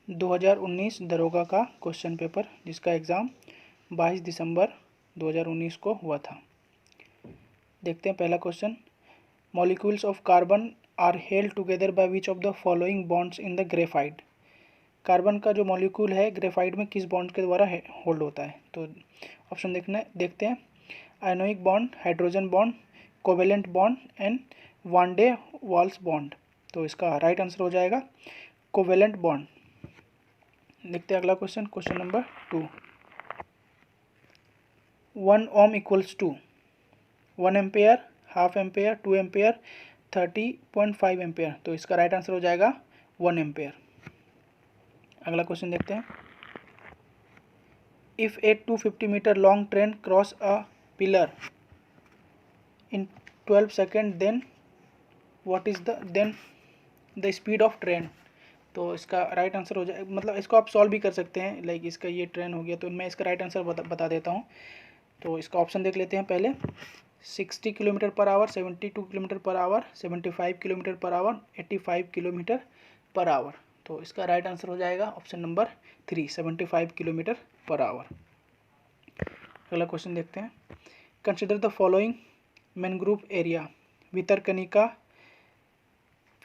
2019 दरोगा का question paper, जिसका एग्ज़ाम 22 दिसंबर 2019 को हुआ था। देखते हैं पहला question. Molecules of carbon are held together by which of the following bonds in the graphite. Carbon का जो मॉलिक्यूल है ग्रेफाइट में किस बॉन्ड के द्वारा होल्ड होता है? तो ऑप्शन देखते हैं। Ionic bond, hydrogen bond, covalent bond and van der Waals bond. तो इसका राइट आंसर हो जाएगा कोवेलेंट बॉन्ड। देखते हैं अगला question, question number 2। 1 ohm equals to 1 ampere, half ampere, 2 ampere, 30.5 ampere. तो इसका राइट आंसर हो जाएगा 1 एम्पेयर। अगला क्वेश्चन देखते हैं। If a 250 metre long train cross a pillar in 12 second then what is the speed of train. तो इसका right answer हो जाए, मतलब इसको आप सॉल्व भी कर सकते हैं। लाइक इसका ये ट्रेन हो गया, तो मैं इसका राइट आंसर बता देता हूँ। तो इसका ऑप्शन देख लेते हैं पहले। 60 kilometre per hour, 72 kilometre per hour, 75 kilometre per hour, 85 kilometre per hour. तो इसका राइट आंसर हो जाएगा option number 3, 75 kilometre per hour. अगला क्वेश्चन देखते हैं। Consider the following mangrove area, Bhitarkanika,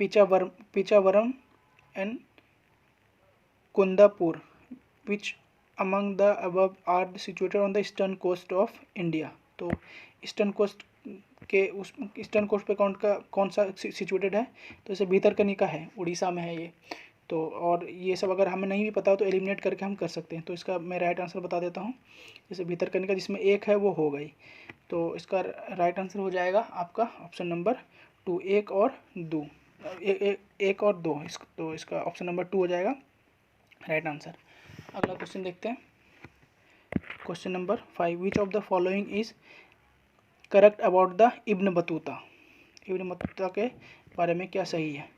Pichavaram and Kundapur, which among the above are situated on the eastern coast of India। तो eastern coast पे कौन सा सिचुएटेड है? तो इसे भितरकनिका है, उड़ीसा में है ये। तो और ये सब अगर हमें नहीं भी पता हो तो एलिमिनेट करके हम कर सकते हैं। तो इसका मैं राइट आंसर बता देता हूँ। जैसे भितरकनिका जिसमें एक है वो हो गई, तो इसका राइट आंसर हो जाएगा आपका ऑप्शन नंबर 2, 1 और 2, 1 और 2। तो इसका ऑप्शन नंबर 2 हो जाएगा राइट आंसर। अगला क्वेश्चन देखते हैं, question number 5। Which of the following is correct about the Ibn Battuta. Ibn Battuta के बारे में क्या सही है?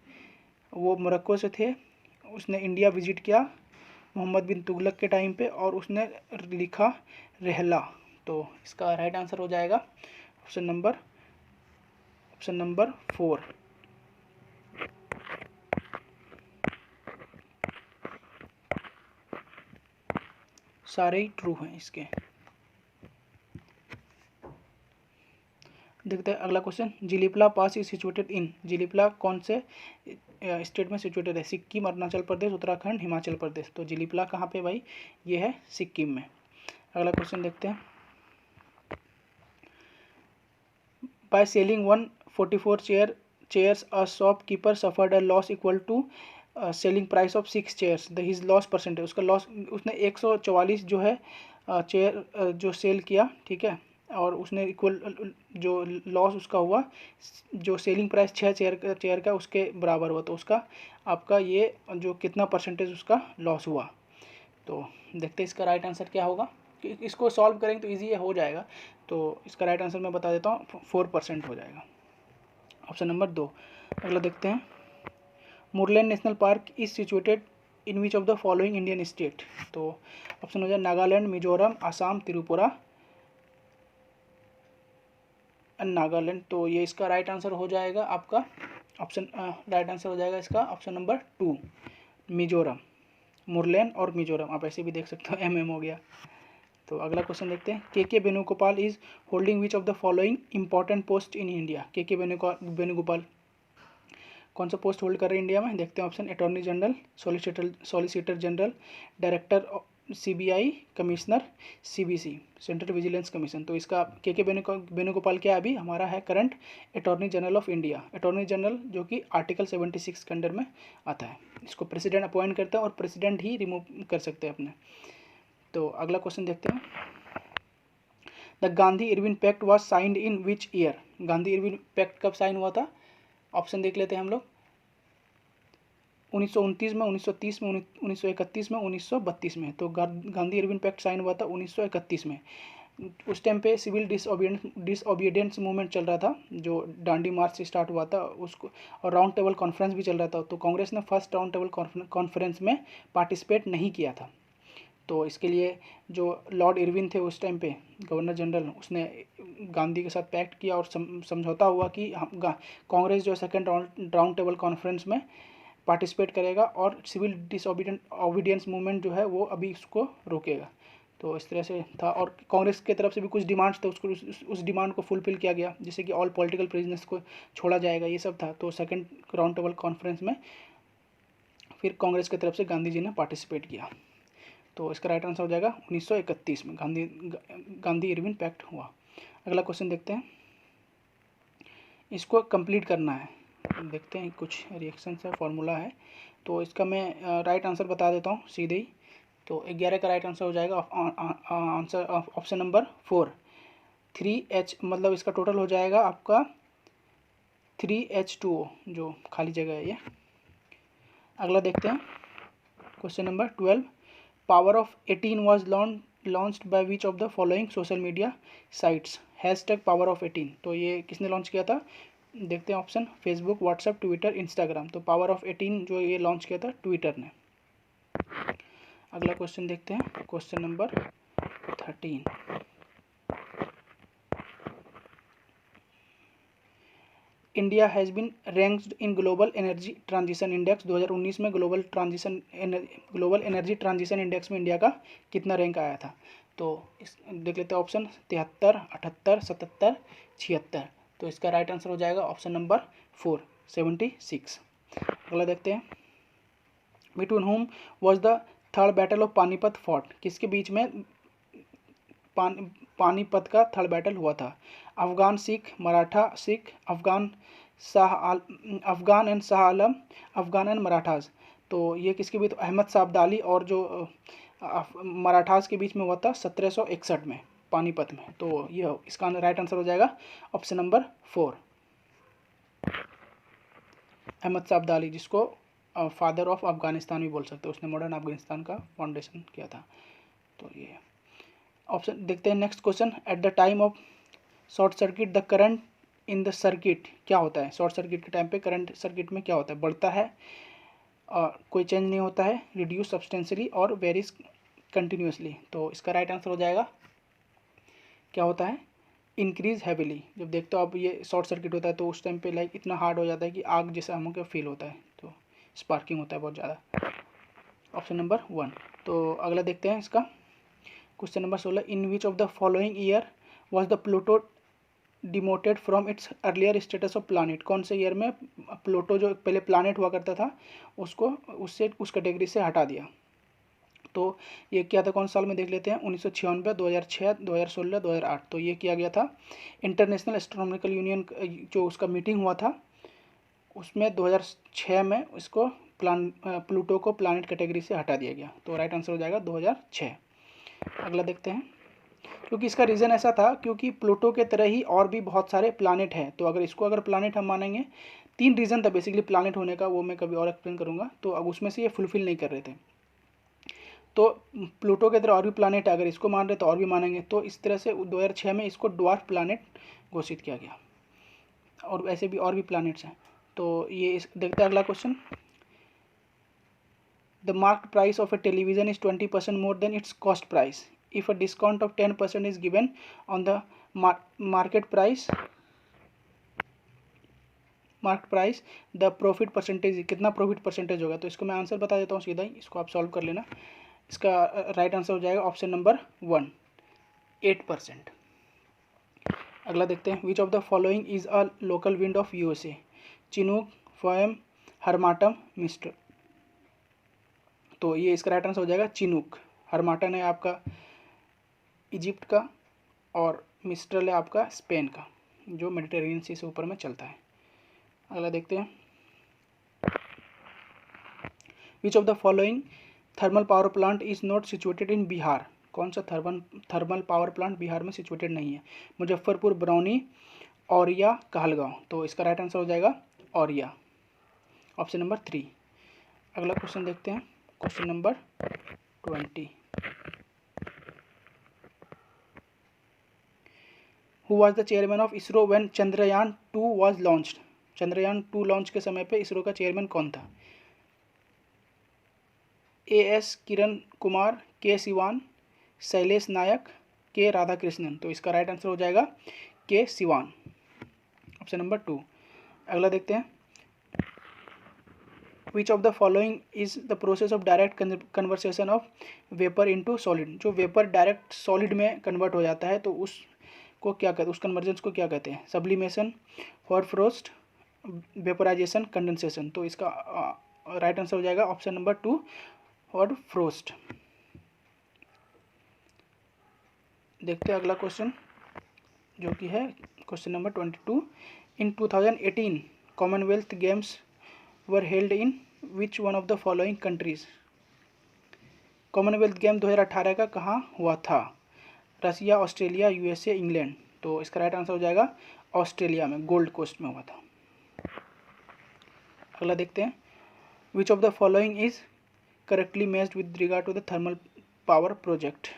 वो मोरक्को से थे, उसने इंडिया विजिट किया मोहम्मद बिन तुगलक के टाइम पे, और उसने लिखा रहला। तो इसका राइट आंसर हो जाएगा ऑप्शन नंबर 4। सारे ही ट्रू हैं इसके। देखते हैं अगला question. Jelepla pass is situated in. Jelepla कौन से स्टेट में सिचुएटेड है? सिक्किम, अरुणाचल प्रदेश, उत्तराखंड, हिमाचल प्रदेश। तो जिलीपला कहाँ पे भाई? ये है सिक्किम में। अगला क्वेश्चन देखते हैं। By selling 144 chairs a shopkeeper suffered a loss equal to selling price of 6 chairs. The his loss percentage, उसका लॉस, उसने 144 जो है चेयर जो सेल किया, ठीक है, और उसने इक्वल जो लॉस उसका हुआ, जो सेलिंग प्राइस 6 चेयर का उसके बराबर हुआ, तो उसका आपका ये जो कितना परसेंटेज उसका लॉस हुआ। तो देखते हैं इसका राइट आंसर क्या होगा। इसको सॉल्व करेंगे तो ईजी हो जाएगा। तो इसका राइट आंसर मैं बता देता हूँ, 4% हो जाएगा, ऑप्शन नंबर 2। अगला देखते हैं। Murlen national park is situated in which of the following Indian state. तो ऑप्शन हो जाए नागालैंड, मिजोरम, आसाम, त्रिपुरा एंड नागालैंड। तो ये इसका राइट आंसर हो जाएगा आपका ऑप्शन, राइट आंसर हो जाएगा इसका ऑप्शन नंबर 2, मिजोरम। मुरलेन और मिजोरम आप ऐसे भी देख सकते हो, MM हो गया। तो अगला क्वेश्चन देखते हैं। के Venugopal is holding which of the following important post in India. के वेणुगोपाल कौन सा पोस्ट होल्ड कर रहे हैं इंडिया में? देखते हैं option. Attorney general, solicitor general, director CBI, commissioner CBC, central vigilance commission. तो इसका के वेणुगोपाल क्या अभी हमारा है current attorney general of India. Attorney general जो कि आर्टिकल 76 के अंडर में आता है। इसको प्रेसिडेंट अपॉइंट करता है और प्रेसिडेंट ही रिमूव कर सकते हैं अपने। तो अगला क्वेश्चन देखते हैं। The Gandhi Irwin pact was signed in which year. Gandhi Irwin pact कब साइन हुआ था? ऑप्शन देख लेते हैं हम लोग। 1929 में, 1930 में, 1931 में, 1932 में। तो गांधी इरविन पैक्ट साइन हुआ था 1931 में। उस टाइम पे सिविल डिसओबीडियंस मूवमेंट चल रहा था, जो डांडी मार्च से स्टार्ट हुआ था उसको, और राउंड टेबल कॉन्फ्रेंस भी चल रहा था। तो कांग्रेस ने फर्स्ट राउंड टेबल कॉन्फ्रेंस में पार्टिसिपेट नहीं किया था। तो इसके लिए जो लॉर्ड इरविन थे उस टाइम पे गवर्नर जनरल, उसने गांधी के साथ पैक्ट किया और समझौता हुआ कि हम कांग्रेस जो सेकंड राउंड टेबल कॉन्फ्रेंस में पार्टिसिपेट करेगा और सिविल डिसओबीडियंस मूवमेंट जो है वो अभी इसको रोकेगा। तो इस तरह से था। और कांग्रेस की तरफ से भी कुछ डिमांड्स थे, उसको उस डिमांड को फुलफिल किया गया, जैसे कि ऑल पॉलिटिकल प्रिजनर्स को छोड़ा जाएगा, ये सब था। तो सेकंड राउंड टेबल कॉन्फ्रेंस में फिर कांग्रेस की तरफ से गांधी जी ने पार्टिसिपेट किया। तो इसका राइट आंसर हो जाएगा 1931 में गांधी इरविन पैक्ट हुआ। अगला क्वेश्चन देखते हैं, इसको कंप्लीट करना है, देखते हैं कुछ रिएक्शन है, फॉर्मूला है। तो इसका मैं राइट आंसर बता देता हूँ सीधे ही। तो 11 का राइट आंसर हो जाएगा आंसर ऑप्शन नंबर 4 3H, मतलब इसका टोटल हो जाएगा आपका 3H2O, जो खाली जगह है ये। अगला देखते हैं question number 12, power of 18 was launched by which of the following social media sites, hashtag power of 18। तो ये किसने लॉन्च किया था, देखते हैं option, Facebook, WhatsApp, Twitter, Instagram. तो पावर ऑफ 18 जो ये लॉन्च किया था ट्विटर ने। अगला क्वेश्चन देखते हैं, question number 13, India has been ranked in global energy transition index. 2019 में ग्लोबल एनर्जी ट्रांजिशन इंडेक्स में इंडिया का कितना रैंक आया था। तो इस देख लेते हैं ऑप्शन, 73, 78, 77, 76। तो इसका राइट आंसर हो जाएगा ऑप्शन नंबर 4, 76। अगला देखते हैं, between home was the third battle of Panipat fought, किसके बीच में पानीपत का थर्ड बैटल हुआ था। Afghan Sikh, Maratha Sikh, Afghan and Shah Alam, Afghan and Marathas. तो ये किसके बीच, अहमद शाह अब्दाली और जो मराठास के बीच में हुआ था 1761 में पानीपत में। तो ये इसका राइट आंसर हो जाएगा ऑप्शन नंबर 4, अहमद शाह अब्दाली, जिसको फादर ऑफ अफगानिस्तान भी बोल सकते हैं, उसने मॉडर्न अफगानिस्तान का फाउंडेशन किया था। तो ये ऑप्शन देखते हैं। Next question, at the time of short circuit the current in the circuit, क्या होता है शॉर्ट सर्किट के टाइम पे करंट सर्किट में क्या होता है, बढ़ता है, कोई चेंज नहीं होता है, रिड्यूस सब्सटेंशियली और वेरीज कंटिन्यूसली। तो इसका राइट आंसर हो जाएगा, क्या होता है, इंक्रीज हैविली। जब देखते हो आप ये शॉर्ट सर्किट होता है तो उस टाइम पे लाइक इतना हार्ड हो जाता है कि आग जैसा हमको फील होता है, तो स्पार्किंग होता है बहुत ज़्यादा। Option number 1। तो अगला देखते हैं इसका question number 16, in which of the following year was the Pluto demoted from its earlier status of planet. कौन से ईयर में प्लूटो जो पहले प्लानिट हुआ करता था उसको उस कैटेगरी से हटा दिया। तो ये किया था कौन साल में, देख लेते हैं, 1996, 2006, 2016, 2008। तो ये किया गया था इंटरनेशनल एस्ट्रोनॉमिकल यूनियन जो उसका मीटिंग हुआ था उसमें 2006 में इसको प्लूटो को प्लानिट कैटेगरी से हटा दिया गया। तो राइट आंसर हो जाएगा 2006। अगला देखते हैं, क्योंकि इसका रीज़न ऐसा था क्योंकि प्लूटो के तरह ही और भी बहुत सारे प्लानिट हैं। तो अगर इसको प्लानिट हम मानेंगे, 3 रीज़न था बेसिकली प्लानिट होने का, वो मैं कभी और एक्सप्लेन करूँगा। तो अब उसमें से ये फुलफिल नहीं कर रहे थे। तो प्लूटो के तरह और भी प्लानिट है, अगर इसको मान रहे तो और भी मानेंगे। तो इस तरह से 2006 में इसको ड्वार्फ प्लानिट घोषित किया गया, और ऐसे भी और भी प्लानिट्स हैं। तो ये देखते हैं अगला question, the market price of A television is 20% more than it's cost price if a discount of 10% is given on the market price the profit percentage, कितना प्रॉफिट परसेंटेज होगा। तो इसको मैं आंसर बता देता हूँ सीधा ही, इसको आप सॉल्व कर लेना। इसका राइट आंसर हो जाएगा ऑप्शन नंबर 1, 8%। अगला देखते हैं, which of the following is a local wind of USA, chinook, foehn, harmattan, mistral. तो ये इसका राइट आंसर हो जाएगा चिनूक। हरमाटन है आपका इजिप्ट का, और मिस्ट्रल है आपका स्पेन का, जो मेडिटेरेनियन सी से ऊपर में चलता है। अगला देखते हैं, which of the following thermal power plant is not situated in Bihar. कौन सा थर्मल पावर प्लांट बिहार में सिचुएटेड नहीं है, मुजफ्फरपुर, बरौनी, औरिया, कहलगांव। तो इसका राइट आंसर हो जाएगा औरिया, ऑप्शन नंबर 3। अगला क्वेश्चन देखते हैं, question number 20, who was the chairman of ISRO when Chandrayaan 2 was launched. Chandrayaan 2 launch के समय पे इसरो का चेयरमैन कौन था, AS किरण कुमार, के सिवान, शैलेश नायक, के राधाकृष्णन। तो इसका राइट आंसर हो जाएगा के सिवान, ऑप्शन नंबर 2। अगला देखते हैं, which of the following is the process of direct conversation of vapour into solid. जो वेपर डायरेक्ट सॉलिड में कन्वर्ट हो जाता है तो उसको क्या कहते हैं, उस कन्वर्जेंस को क्या कहते हैं? Sublimation, hot frost, vaporisation, condensation. तो इसका राइट आंसर हो जाएगा ऑप्शन नंबर 2, हॉट फ्रोस्ट। देखते हैं अगला क्वेश्चन जो कि है question number 22। In 2018 Commonwealth games were held in which one of the following countries. Commonwealth game 2018 का कहाँ हुआ था? रसिया, ऑस्ट्रेलिया, यूएसए, इंग्लैंड। तो इसका राइट आंसर हो जाएगा ऑस्ट्रेलिया में, गोल्ड कोस्ट में हुआ था। अगला देखते हैं, which of the following is correctly matched with regard to the thermal power project.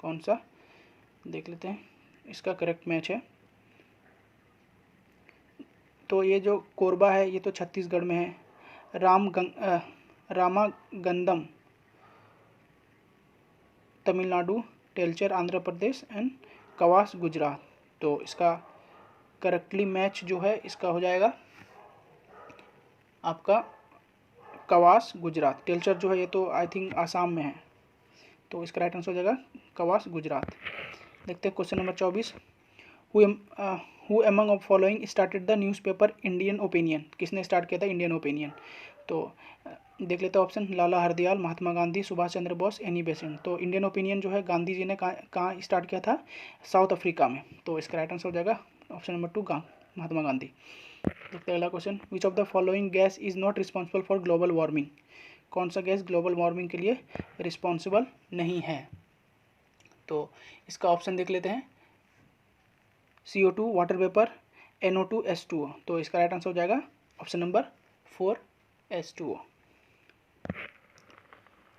कौन सा, देख लेते हैं इसका करेक्ट मैच है। तो ये जो कोरबा है ये तो छत्तीसगढ़ में है, रामागंदम तमिलनाडु, टेलचर आंध्र प्रदेश एंड कवास गुजरात। तो इसका करेक्टली मैच जो है इसका हो जाएगा आपका कवास गुजरात। टेलचर जो है ये तो आई थिंक आसाम में है, तो इसका राइट आंसर हो जाएगा कवास गुजरात। देखते हैं question number 24। Who among of following started the newspaper Indian opinion. किसने स्टार्ट किया था इंडियन ओपिनियन? तो देख लेते हैं ऑप्शन, लाला हरदयाल, महात्मा गांधी, सुभाष चंद्र बोस, एनी बेसेंट। तो इंडियन ओपिनियन जो है गांधी जी ने कहाँ स्टार्ट किया था? साउथ अफ्रीका में। तो इसका राइट आंसर हो जाएगा ऑप्शन नंबर 2, महात्मा गांधी। देखते हैं अगला question, which of the following gas is not responsible for global warming. कौन सा गैस ग्लोबल वार्मिंग के लिए रिस्पॉन्सिबल नहीं है? तो इसका ऑप्शन देख लेते हैं, CO2, water vapour, NO2, H2O। तो इसका राइट आंसर हो जाएगा ऑप्शन नंबर 4, H2O।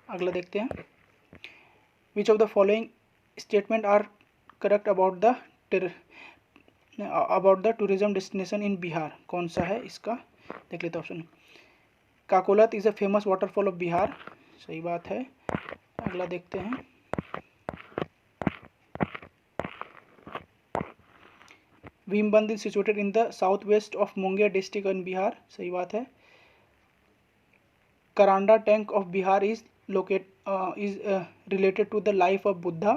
अगला देखते हैं, which of the following statement are correct about the tourism destination in Bihar. कौन सा है इसका, देख लेते हैं option. Kakolat is a famous waterfall of Bihar, सही बात है। अगला देखते हैं, Bhimbandh is situated in the south west of Munger district in Bihar, सही बात है। Karanda tank of Bihar is related to the life of Buddha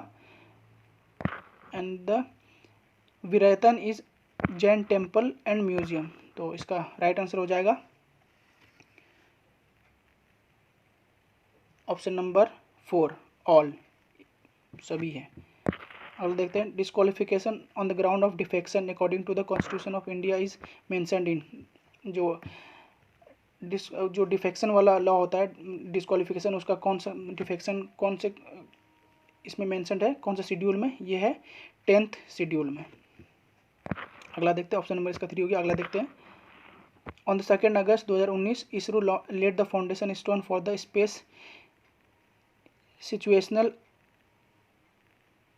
and the Virayatan is Jain temple and museum. तो इसका राइट आंसर हो जाएगा ऑप्शन नंबर 4, ऑल, सभी है। अब देखते हैं, disqualification on the ground of defection according to the constitution of India is mentioned in. जो डिफेक्शन वाला लॉ होता है डिस्क्वालिफिकेशन, उसका कौन सा डिफेक्शन कौन से इसमें मेंशनड है, कौन सा शेड्यूल में? ये है 10th शेड्यूल में। अगला देखते हैं, ऑप्शन नंबर इसका 3 हो गया। अगला देखते हैं, on the 2 August 2019 ISRO laid the foundation stone for the space situational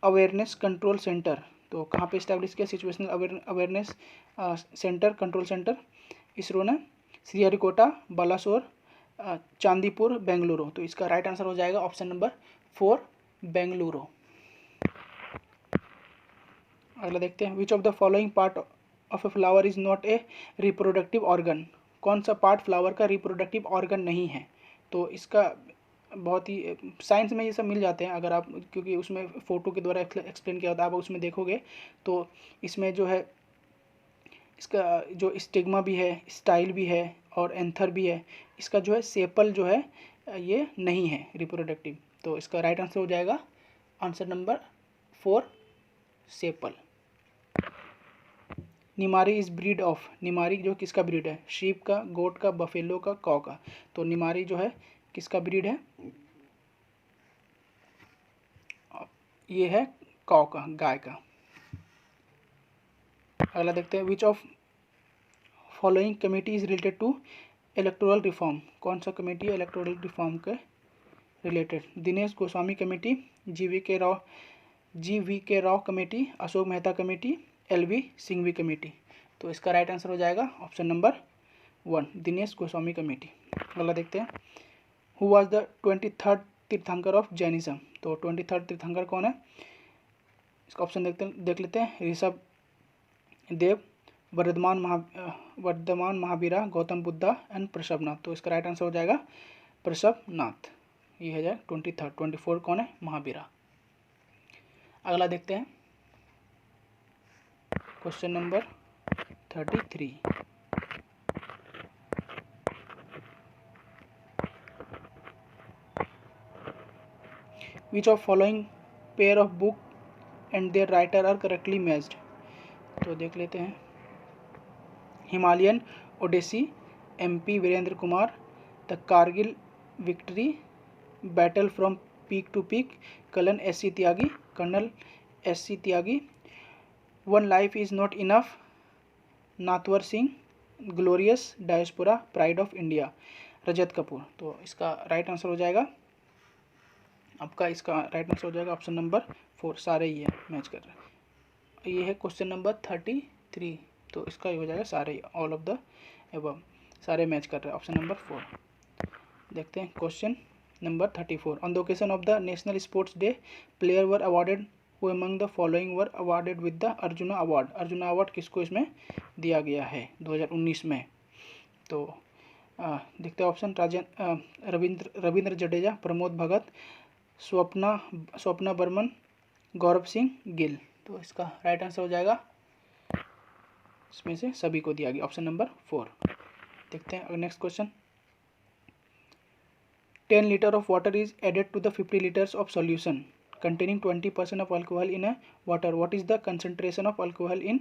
awareness control centre. तो कहाँ पे इस्टेब्लिश किया situational awareness centre, control centre? ISRO ने श्रीहरिकोटा, बालासोर, चांदीपुर, बेंगलुरु। तो इसका राइट आंसर हो जाएगा ऑप्शन नंबर 4, बेंगलुरु। अगला देखते हैं, which of the following part of a flower is not a reproductive organ. कौन सा पार्ट फ्लावर का रिप्रोडक्टिव ऑर्गन नहीं है? तो इसका बहुत ही साइंस में ये सब मिल जाते हैं अगर आप, क्योंकि उसमें फ़ोटो के द्वारा एक्सप्लेन किया होता है, आप उसमें देखोगे तो इसमें जो है इसका जो स्टिग्मा भी है, स्टाइल भी है और एंथर भी है। इसका जो है सेपल जो है ये नहीं है रिप्रोडक्टिव। तो इसका राइट आंसर हो जाएगा आंसर नंबर 4, सेपल। Nimari is breed of, Nimari जो किसका ब्रीड है? शीप का, गोट का, बफेलो का, कौ का। तो निमारी जो है किसका ब्रीड है? ये है कौ का, गाय का। अगला देखते हैं, which of following committee is related to electoral reform. कौन सा कमेटी है इलेक्टोरल रिफॉर्म के related? Dinesh Goswami committee, GV K Rao committee, Ashok Mehta committee, LV Singhvi committee. तो इसका राइट आंसर हो जाएगा option number 1, Dinesh Goswami committee. अगला देखते हैं, हु वाज द 23rd तीर्थंकर ऑफ जैनिज्म। तो 23rd तीर्थंकर कौन है? इसका ऑप्शन देख लेते हैं, ऋषभ देव, वर्धमान महावीरा, गौतम बुद्धा एंड प्रसभनाथ। तो इसका राइट आंसर हो जाएगा प्रसभनाथ। ये है जाए 23rd, 24 कौन है? महावीरा। अगला देखते हैं question number 33। Which of following pair of book and their writer are correctly matched. तो देख लेते हैं। Himalayan Odyssey, MP Virendra Kumar, the Kargil victory, battle from peak to peak, colonel SC Tyagi, one life is not enough, Natwar Singh, glorious diaspora, pride of India, Rajat Kapoor. तो इसका right answer हो जाएगा आपका, इसका राइट आंसर हो जाएगा ऑप्शन नंबर 4। सारे ही है मैच कर रहे हैं। ये है क्वेश्चन नंबर 33। तो इसका ये हो जाएगा सारे, ऑल ऑफ द एबव, सारे मैच कर रहे हैं, ऑप्शन नंबर 4। देखते हैं question number 34। On the occasion of the national sports day, player were awarded who among the following were awarded with the arjuna award. Arjuna award किसको इसमें दिया गया है 2019 में? तो देखते हैं ऑप्शन। रविंद्र जडेजा, प्रमोद भगत, स्वप्ना बर्मन, गौरव सिंह गिल। तो इसका राइट आंसर हो जाएगा, इसमें से सभी को दिया गया, ऑप्शन नंबर 4। देखते हैं next question. 10 litre of water is added to the 50 litres of solution containing 20% of alcohol in a water. What is the concentration of alcohol in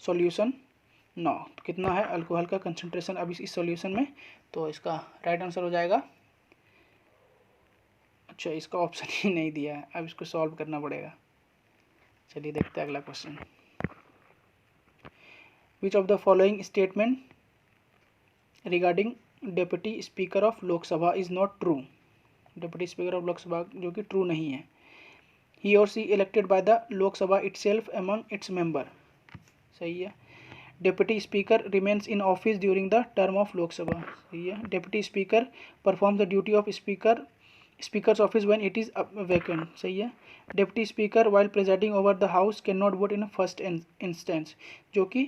solution now? तो कितना है अल्कोहल का कंसंट्रेशन अब इस solution में? तो इसका राइट आंसर हो जाएगा, अच्छा इसका ऑप्शन ही नहीं दिया है, अब इसको सॉल्व करना पड़ेगा। चलिए देखते हैं अगला question. Which of the following statement regarding deputy speaker of Lok Sabha is not true. Deputy speaker of Lok Sabha जो कि ट्रू नहीं है। He or she elected by the Lok Sabha itself among its member। सही है। Deputy Speaker remains in office during the term of Lok Sabha। सही है। Deputy Speaker performs the duty of Speaker's office when it is vacant। सही है। Deputy Speaker while presiding over the House cannot vote in first instance, जो कि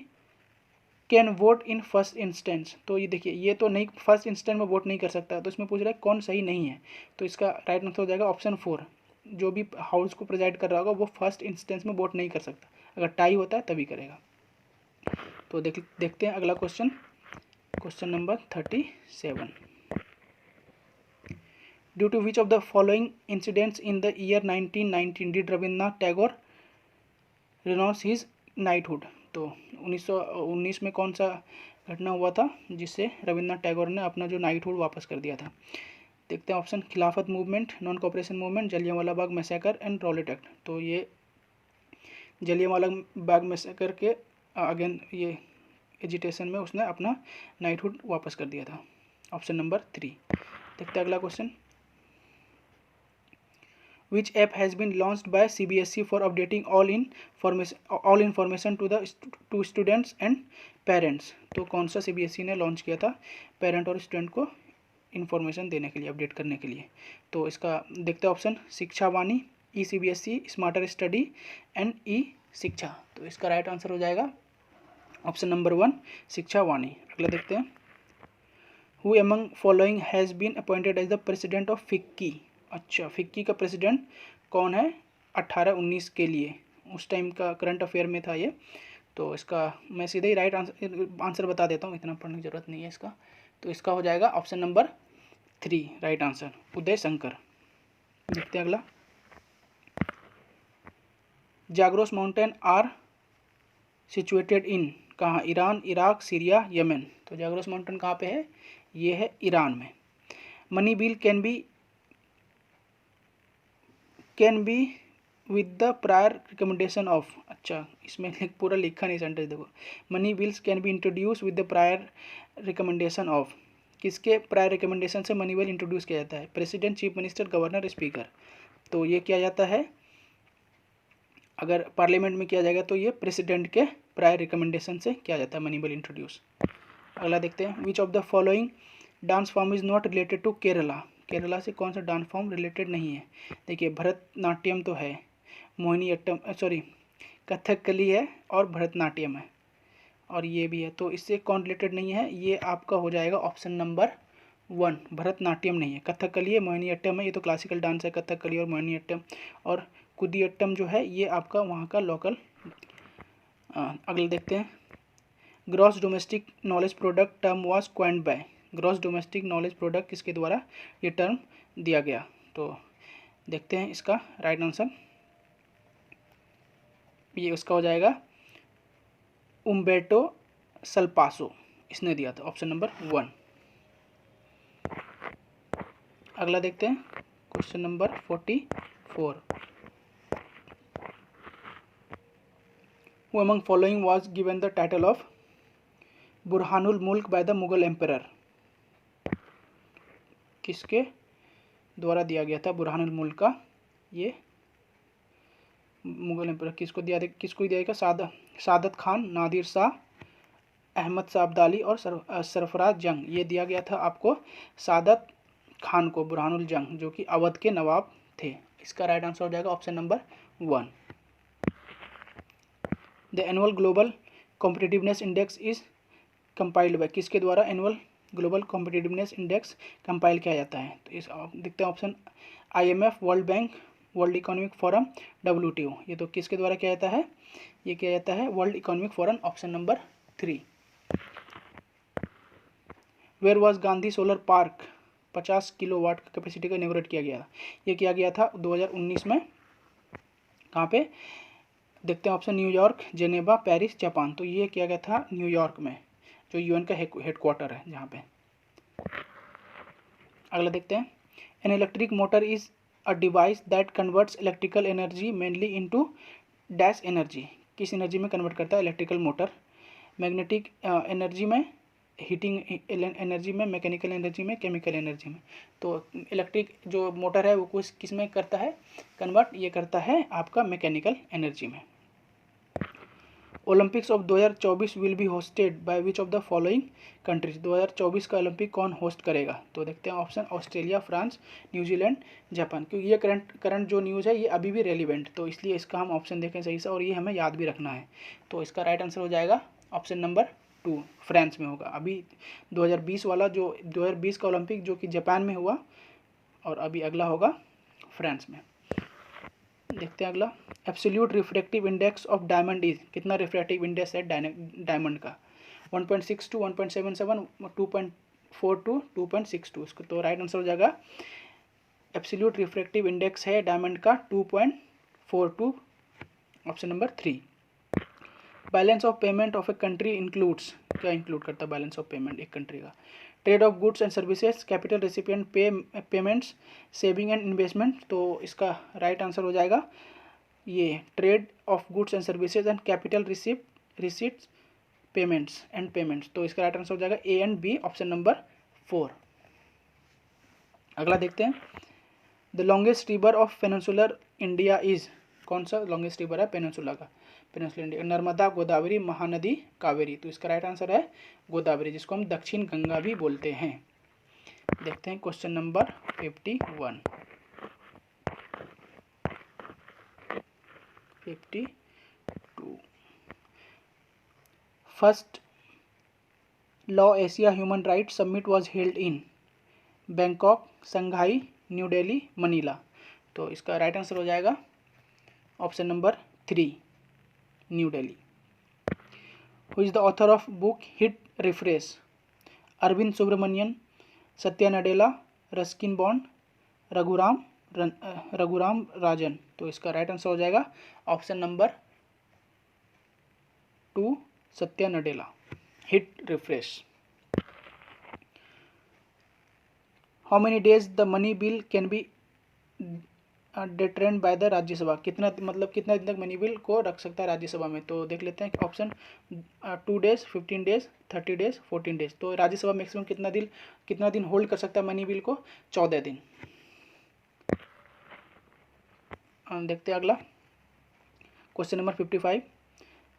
can vote in first instance. तो ये देखिए, ये तो नहीं, फर्स्ट इंस्टेंस में वोट नहीं कर सकता, तो इसमें पूछ रहा है कौन सही नहीं है। तो इसका राइट आंसर हो जाएगा ऑप्शन 4। जो भी हाउस को प्रेजाइड कर रहा होगा वो फर्स्ट इंस्टेंस में वोट नहीं कर सकता, अगर टाई होता है तभी करेगा। तो देखते हैं अगला question, question number 37। Due to which of the following incidents in the year 1919 डिड Rabindranath Tagore renounce his knighthood. तो 1919 में कौन सा घटना हुआ था जिससे रविन्द्रनाथ टैगोर ने अपना जो नाइटहुड वापस कर दिया था? देखते हैं ऑप्शन। खिलाफत movement, non cooperation movement, Jallianwala Bagh massacre and Rowlatt act. तो ये जलियांवाला बाग मैसेकर के अगेन ये एजिटेशन में उसने अपना नाइटहुड वापस कर दिया था, ऑप्शन नंबर 3। देखते हैं अगला question. Which app has been launched by CBSE for updating all information to students and parents. तो कौन सा CBSE ने लॉन्च किया था पेरेंट और स्टूडेंट को इन्फॉर्मेशन देने के लिए, अपडेट करने के लिए? तो इसका देखते हैं ऑप्शन। शिक्षा वाणी, CBSE, स्मार्टर स्टडी एंड शिक्षा। तो इसका राइट आंसर हो जाएगा ऑप्शन नंबर 1 शिक्षा वाणी। अगला देखते हैं। Who among following has been appointed as the president of FICCI. अच्छा, फिक्की का प्रेसिडेंट कौन है 18-19 के लिए? उस टाइम का करंट अफेयर में था ये। तो इसका मैं सीधे ही राइट आंसर बता देता हूँ, इतना पढ़ने की जरूरत नहीं है इसका। तो इसका हो जाएगा option number 3 right answer, Uday Shankar. देखते हैं अगला। Zagros mountain are situated in, कहाँ? Iran, Iraq, Syria, Yemen. तो जाग्रोस माउंटेन कहाँ पे है? ये है ईरान में। Money bill can be with the prior recommendation of. अच्छा, इसमें पूरा लिखा नहीं सेंटेंस, देखो। Money bills can be introduce with the prior recommendation of. किसके प्रायर रिकमेंडेशन से मनी बिल इंट्रोड्यूस किया जाता है? President, chief minister, governor, speaker. तो ये किया जाता है, अगर पार्लियामेंट में किया जाएगा तो ये प्रेसिडेंट के प्रायर रिकमेंडेशन से किया जाता है मनी बिल इंट्रोड्यूस। अगला देखते हैं। Which of the following dance form is not related to Kerala. Kerala से कौन सा डांस फॉर्म रिलेटेड नहीं है? देखिए, भरतनाट्यम तो है, मोहिनीअट्टम कथकली है और भरतनाट्यम है। और ये भी है, तो इससे कौन रिलेटेड नहीं है, ये आपका हो जाएगा ऑप्शन नंबर 1। भरतनाट्यम नहीं है, कथकली है, मोहिनीअट्टम है, ये तो क्लासिकल डांस है कथकली और मोहिनीअट्टम। और कुदियट्टम जो है ये आपका वहाँ का लोकल। अगले देखते हैं, gross domestic knowledge product term was coined by. Gross domestic knowledge product किसके द्वारा ये टर्म दिया गया, तो देखते हैं इसका राइट आंसर। ये उसका हो जाएगा उम्बेर्टो सल्पासो, इसने दिया था, ऑप्शन नंबर 1। अगला देखते हैं question number 44। Who among following was given the title of बुरहानुल मुल्क बाय द मुगल एम्परर। किसके द्वारा दिया गया था बुरहानुल मुल्क का ये मुगल एम्परर, किसको दिया गया, सादत खान, नादिर शाह, अहमद शाह अब्दाली और सरफराज जंग। ये दिया गया था आपको सादत खान को, बुरहानुल जंग जो कि अवध के नवाब थे। इसका राइट आंसर हो जाएगा option number 1। The annual global competitiveness index is compiled bye, किसके द्वारा annual global competitiveness index compile किया जाता है, तो इस देखते हैं option IMF, world bank, world economic forum, WTO। ये तो किसके द्वारा किया जाता है, ये किया जाता है world economic forum, option number 3। Where was Gandhi solar park 50 kilowatt का कैपेसिटी का इनॉग्रेट किया गया, ये किया गया था 2019 में। कहाँ पे, देखते हैं option New York, Geneva, Paris, Japan. तो ये किया गया था न्यूयॉर्क में, जो UN का हेडक्वार्टर है जहाँ पे। अगला देखते हैं, an electric motor is a device that converts electrical energy mainly into dash energy. किस एनर्जी में कन्वर्ट करता है इलेक्ट्रिकल मोटर, मैग्नेटिक एनर्जी में, हीटिंग एनर्जी में, मैकेनिकल एनर्जी में, केमिकल एनर्जी में। तो इलेक्ट्रिक जो मोटर है वो किस में करता है कन्वर्ट, ये करता है आपका मैकेनिकल एनर्जी में। Olympics of 2024 will be hosted by which of the following countries. 2024 का ओलंपिक कौन होस्ट करेगा, तो देखते हैं option Australia, France, New Zealand, Japan. क्योंकि ये करंट जो न्यूज़ है ये अभी भी रेलिवेंट, तो इसलिए इसका हम ऑप्शन देखें सही से, और ये हमें याद भी रखना है। तो इसका राइट आंसर हो जाएगा ऑप्शन नंबर 2, फ्रांस में होगा। अभी 2020 वाला जो 2020 का ओलंपिक जो कि जापान में हुआ, और अभी अगला होगा फ्रांस में। देखते हैं अगला, absolute refractive index of diamond is, कितना रिफ्रैक्टिव इंडेक्स है डायमंड का, 1.62, 1.77, 2.42, 2.62। इसको तो राइट आंसर हो जाएगा, एब्सोल्यूट रिफ्रैक्टिव इंडेक्स है डायमंड का 2.42, option number 3। Balance of payment of a country includes, क्या इंक्लूड करता है बैलेंस ऑफ पेमेंट एक कंट्री का, trade off goods and services, capital recipient payments, saving and investment. तो इसका राइट आंसर हो जाएगा ये trade off goods and services and capital receipts payments. तो इसका राइट आंसर हो जाएगा A and B, option number 4। अगला देखते हैं, the longest river of peninsular India is, कौन सा लॉन्गेस्ट रिवर है पेनिनसुला का, पेनिनसुलर इंडिया, नर्मदा, गोदावरी, महानदी, कावेरी। तो इसका राइट आंसर है गोदावरी, जिसको हम दक्षिण गंगा भी बोलते हैं। देखते हैं question number 51। 52 first law Asia human right summit was held in Bangkok, Shanghai, New Delhi, Manila. तो इसका राइट आंसर हो जाएगा option number 3, New Delhi. Who is the author of book Hit Refresh, Arvind Subramanian, Satya Nadella, Ruskin Bond, Raghuram Rajan. तो इसका राइट आंसर हो जाएगा option number 2, Satya Nadella, Hit Refresh. How many days the money bill can B डिटरेंड by the Rajya Sabha, कितना कितना दिन तक मनी बिल को रख सकता है राज्यसभा में। तो देख लेते हैं option 2 days, 15 days, 30 days, 14 days. तो राज्यसभा मैक्सिमम कितना दिन होल्ड कर सकता है मनी बिल को, 14 दिन। देखते हैं अगला question number 55।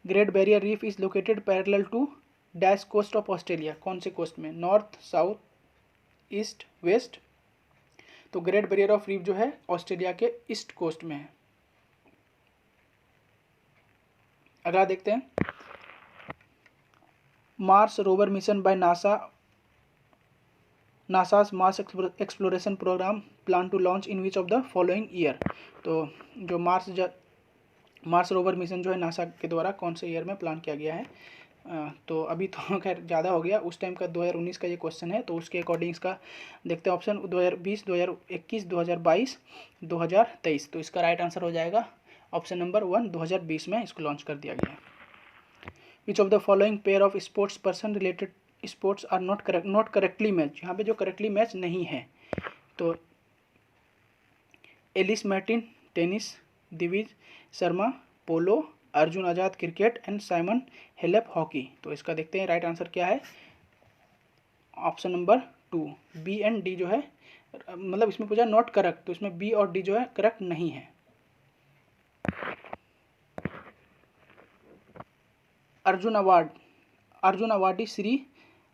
Great barrier reef is located parallel to dash coast of Australia, कौन से कोस्ट में, नॉर्थ, साउथ, ईस्ट, वेस्ट। तो ग्रेट बैरियर ऑफ रीफ जो है ऑस्ट्रेलिया के ईस्ट कोस्ट में है। अगला देखते हैं, Mars rover mission by NASA's Mars exploration programme plan to launch in which of the following year. तो जो मार्स रोवर मिशन जो है नासा के द्वारा कौन से ईयर में प्लान किया गया है। तो अभी तो खैर ज़्यादा हो गया, उस टाइम का 2019 का ये क्वेश्चन है, तो उसके अकॉर्डिंग इसका देखते हैं ऑप्शन 2020, 2021, 2022, 2023। तो इसका राइट आंसर हो जाएगा ऑप्शन नंबर 1, 2020 में इसको लॉन्च कर दिया गया है। Which of the following pair of sports person related sports are not correctly match. यहाँ पे जो करेक्टली मैच नहीं है, तो Alice Martin tennis, Divij Sharma polo, Arjun Azad cricket and Simon Halep hockey. तो इसका देखते हैं राइट आंसर क्या है। Option number 2 B and D जो है, मतलब इसमें पूछा नॉट करेक्ट, तो इसमें बी और डी जो है करेक्ट नहीं है। Arjun awardee Shri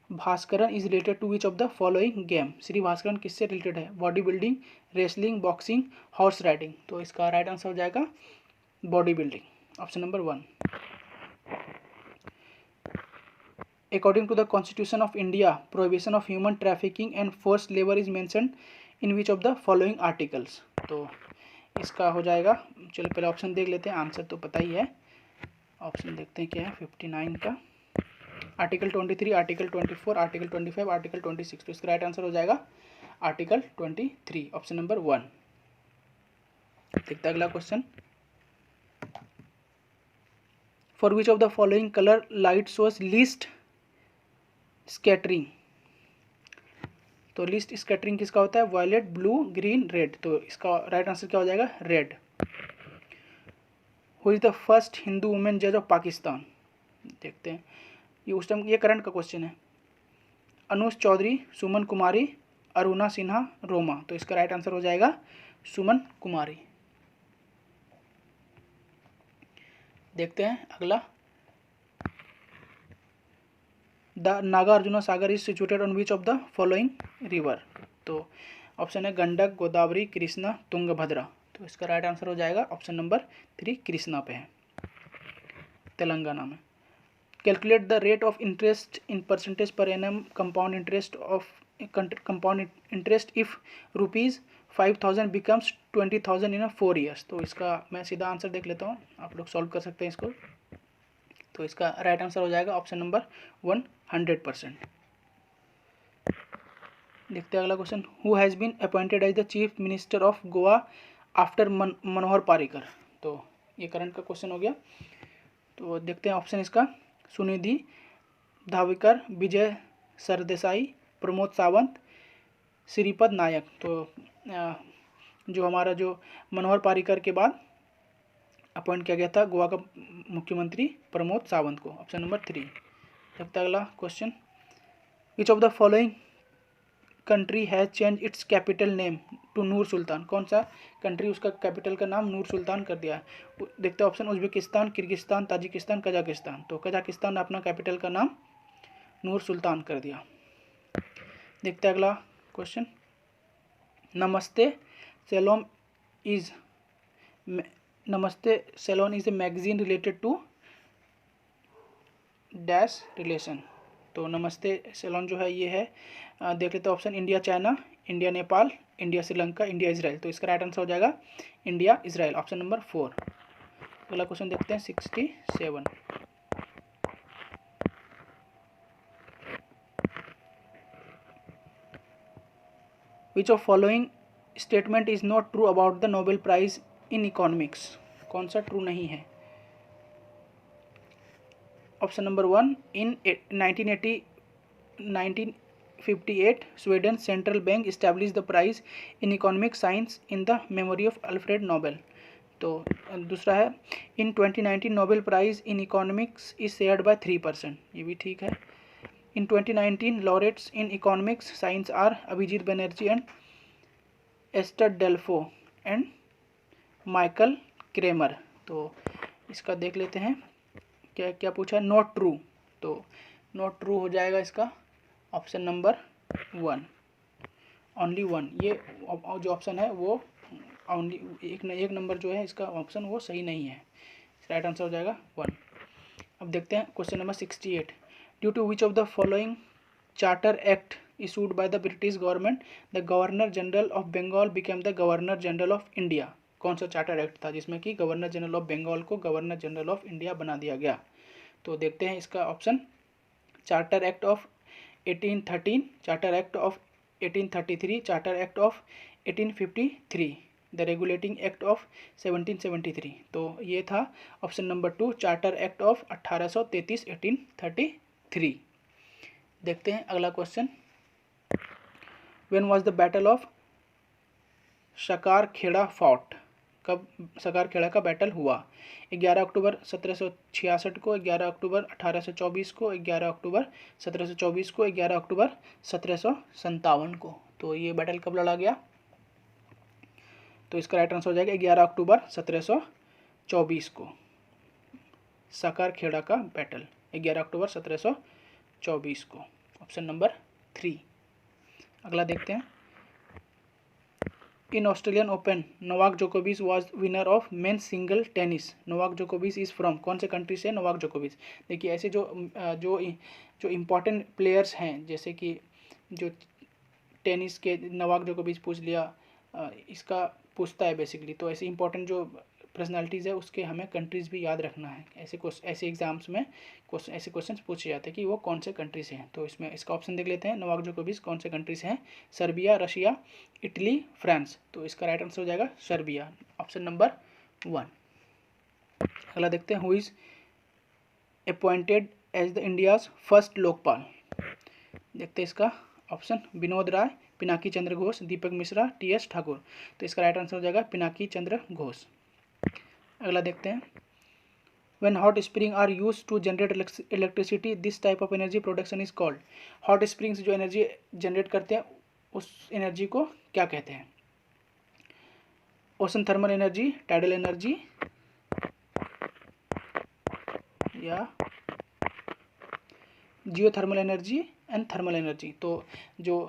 Bhaskaran is related to which of the following game. Shri Bhaskaran किससे रिलेटेड है। Body building, wrestling, boxing, horse riding. तो इसका राइट आंसर हो जाएगा body building, option number 1। According to the constitution of India prohibition of human trafficking and forced labour is mentioned in which of the following articles. तो इसका हो जाएगा, चलो पहले ऑप्शन देख लेते हैं, आंसर तो पता ही है। ऑप्शन देखते हैं क्या है 59 का, आर्टिकल 23, आर्टिकल 24, आर्टिकल 25, आर्टिकल 26। तो इसका राइट आंसर हो जाएगा आर्टिकल 23, ऑप्शन नंबर 1। देखते हैं अगला question. For which of the following colour light shows least scattering. तो लीस्ट स्कैटरिंग किसका होता है। Violet, blue, green, red. तो इसका राइट आंसर क्या हो जाएगा red. Who is the first Hindu women जज ऑफ पाकिस्तान। देखते हैं, ये उस टाइम ये करंट का क्वेश्चन है। अनुज चौधरी, सुमन कुमारी, अरुणा सिन्हा, रोमा। तो इसका राइट आंसर हो जाएगा सुमन कुमारी। देखते हैं अगला। The Nagarjuna Sagar is situated on which of the following river. तो ऑप्शन है गंडक, गोदावरी, कृष्णा, तुंगभद्रा। तो इसका राइट आंसर हो जाएगा ऑप्शन नंबर 3, कृष्णा पे है, तेलंगाना में। Calculate the rate of interest in percentage per annum compound interest if ₹5000 becomes 20,000 in 4 years. तो इसका मैं सीधा आंसर देख लेता हूँ, आप लोग सॉल्व कर सकते हैं इसको। तो इसका राइट आंसर हो जाएगा ऑप्शन नंबर 1, 100%। देखते हैं अगला question. Who has been appointed as the chief minister of Goa after Manohar Parrikar. तो ये करंट का क्वेश्चन हो गया। तो देखते हैं ऑप्शन इसका सुनिधि धाविकर, विजय सरदेसाई, प्रमोद सावंत, श्रीपद नायक। तो जो हमारा जो मनोहर पारिकर के बाद अपॉइंट किया गया था गोवा का मुख्यमंत्री प्रमोद सावंत को, ऑप्शन नंबर 3। देखते हैं अगला question. Which of the following country has change its capital name to Nur Sultan. कौन सा कंट्री उसका कैपिटल का नाम नूर सुल्तान कर दिया है। देखते हैं option Uzbekistan, Kyrgyzstan, Tajikistan, Kazakhstan. तो कजाकिस्तान ने अपना कैपिटल का नाम नूर सुल्तान कर दिया। देखते हैं अगला question. Namaste salon is a magazine related to dash relation. तो नमस्ते सैलोन जो है ये है, देख लेते हैं option India China, India Nepal, India Sri Lanka, India Israel. तो इसका राइट आंसर हो जाएगा इंडिया इजराइल, ऑप्शन नंबर 4। अगला क्वेश्चन देखते हैं 67। Which of following statement is not true about the Nobel prize in economics. कौन सा ट्रू नहीं है। Option number 1, in 1958 Sweden central bank establish the prize in economic science in the memory of Alfred Nobel. तो दूसरा है in 2019 Nobel prize in economics is shared by 3%। ये भी ठीक है। In 2019 laureates in economics science are Abhijit Banerjee and ester डेल्फो and Michael Kremer. तो इसका देख लेते हैं क्या क्या पूछा है। नॉट ट्रू, तो नॉट ट्रू हो जाएगा इसका ऑप्शन नंबर 1, ओनली 1। ये जो ऑप्शन है वो ओनली एक नंबर जो है इसका ऑप्शन वो सही नहीं है। राइट आंसर हो जाएगा 1। अब देखते हैं question number 68। Due to which of the following charter act issued by the British government the governor general of Bengal became the governor general of India. कौन सा चार्टर एक्ट था जिसमें कि गवर्नर जनरल ऑफ बंगाल को गवर्नर जनरल ऑफ इंडिया बना दिया गया? तो देखते हैं इसका option. Charter act of 1813, charter act of 1833, charter act of 1853, the regulating act of 1773। तो ये था option number 2, charter act of 1833 1833। देखते हैं अगला question. When was the battle of Shakarkheda fought? कब शकारखेड़ा का बैटल हुआ? 11 अक्टूबर 1766 को, 11 अक्टूबर 1824 को, 11 अक्टूबर 1724 को, 11 अक्टूबर 1757 को। तो ये बैटल कब लड़ा गया? तो इसका राइट आंसर हो जाएगा 11 अक्टूबर 1724 को, शकारखेड़ा का बैटल 11 अक्टूबर 1724 को, ऑप्शन नंबर 3। अगला देखते हैं। इन ऑस्ट्रेलियन ओपन नोवाक जोकोविच was winner of men's single tennis. Novak जोकोविच इज़ फ्रॉम, कौन से कंट्री से नोवाक जोकोविच? देखिए ऐसे जो इम्पोर्टेंट प्लेयर्स हैं, जैसे कि जो टेनिस के नोवाक जोकोविच पूछ लिया, इसका पूछता है बेसिकली। तो ऐसे इंपॉर्टेंट जो पर्सनालिटीज़ है उसके हमें कंट्रीज़ भी याद रखना है। ऐसे एग्जाम्स में ऐसे क्वेश्चंस पूछे जाते हैं कि वो कौन से कंट्री से हैं। तो इसमें इसका ऑप्शन देख लेते हैं। नोवाक जोकोविच कौन से कंट्री से हैं? Serbia, Russia, Italy, France. तो इसका राइट आंसर हो जाएगा सर्बिया, ऑप्शन नंबर 1। अगला देखते हैं। Who is appointed as the India's first Lokpal? देखते हैं इसका ऑप्शन। विनोद राय, पिनाकी चंद्र घोष, दीपक मिश्रा, टी.एस. ठाकुर। तो इसका राइट आंसर हो जाएगा पिनाकी चंद्र घोष। अगला देखते हैं। When hot spring are used to generate electricity, this type of energy production is called। Hot springs जो एनर्जी जनरेट करते हैं उस एनर्जी को क्या कहते हैं? Ocean thermal energy, tidal energy या geothermal energy and thermal energy. तो जो